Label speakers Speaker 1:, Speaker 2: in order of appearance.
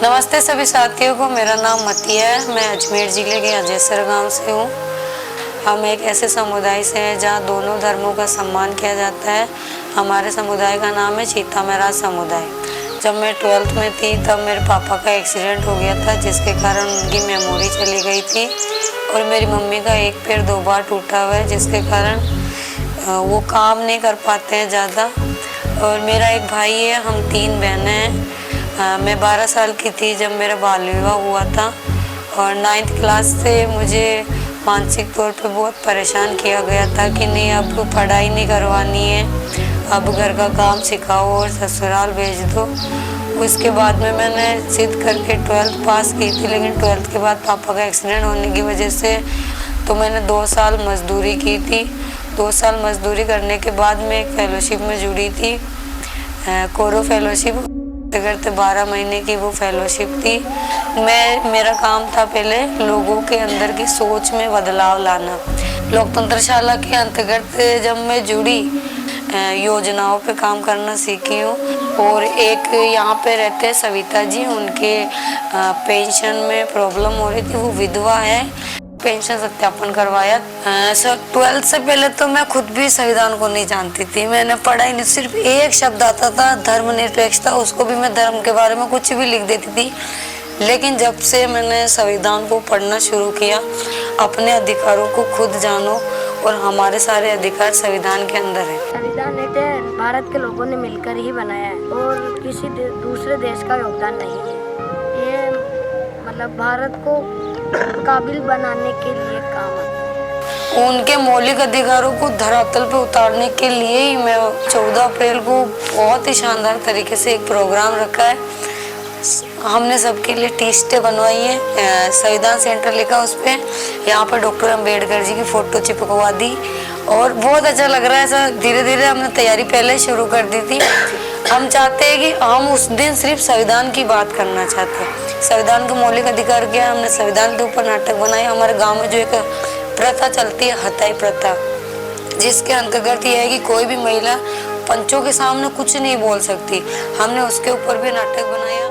Speaker 1: नमस्ते सभी साथियों को, मेरा नाम मती है। मैं अजमेर ज़िले के अजयसर गांव से हूँ। हम एक ऐसे समुदाय से हैं जहाँ दोनों धर्मों का सम्मान किया जाता है। हमारे समुदाय का नाम है चीता महाराज समुदाय। जब मैं 12th में थी तब मेरे पापा का एक्सीडेंट हो गया था, जिसके कारण उनकी मेमोरी चली गई थी और मेरी मम्मी का एक पैर 2 बार टूटा हुआ है, जिसके कारण वो काम नहीं कर पाते हैं ज़्यादा। और मेरा एक भाई है, हम 3 बहनें हैं। मैं 12 साल की थी जब मेरा बाल विवाह हुआ था और 9th क्लास से मुझे मानसिक तौर पे बहुत परेशान किया गया था कि नहीं, अब पढ़ाई नहीं करवानी है, अब घर का काम सिखाओ और ससुराल भेज दो। उसके बाद में मैंने जिद करके 12th पास की थी, लेकिन 12th के बाद पापा का एक्सीडेंट होने की वजह से तो मैंने 2 साल मजदूरी की थी। 2 साल मजदूरी करने के बाद मैं एक फेलोशिप में जुड़ी थी, कोरो फेलोशिप करते 12 महीने की वो फेलोशिप थी। मेरा काम था पहले लोगों के अंदर की सोच में बदलाव लाना। लोकतंत्रशाला के अंतर्गत जब मैं जुड़ी, योजनाओं पे काम करना सीखी हूँ। और एक यहाँ पे रहते हैं सविता जी, उनके पेंशन में प्रॉब्लम हो रही थी, वो विधवा है, पेंशन सत्यापन करवाया। 12th से पहले तो मैं खुद भी संविधान को नहीं जानती थी, मैंने पढ़ा ही नहीं, सिर्फ एक शब्द आता था धर्मनिरपेक्षता, उसको भी मैं धर्म के बारे में कुछ भी लिख देती थी। लेकिन जब से मैंने संविधान को पढ़ना शुरू किया, अपने अधिकारों को खुद जानो और हमारे सारे अधिकार संविधान के अंदर है।
Speaker 2: संविधान एक भारत के लोगों ने मिलकर ही बनाया है और किसी दूसरे देश का योगदान नहीं है। ये मतलब भारत को काबिल बनाने के लिए काम है।
Speaker 1: उनके मौलिक अधिकारों को धरातल पर उतारने के लिए ही मैं 14 अप्रैल को बहुत ही शानदार तरीके से एक प्रोग्राम रखा है। हमने सबके लिए टी स्टे बनवाई है, संविधान सेंटर लिखा उस पर, यहाँ पर डॉक्टर अम्बेडकर जी की फोटो चिपकवा दी और बहुत अच्छा लग रहा है। ऐसा धीरे धीरे हमने तैयारी पहले शुरू कर दी थी। हम चाहते हैं कि हम उस दिन सिर्फ संविधान की बात करना चाहते हैं। संविधान का मौलिक अधिकार क्या है, हमने संविधान के ऊपर नाटक बनाए। हमारे गांव में जो एक प्रथा चलती है, हथाई प्रथा, जिसके अंतर्गत यह है कि कोई भी महिला पंचों के सामने कुछ नहीं बोल सकती, हमने उसके ऊपर भी नाटक बनाया।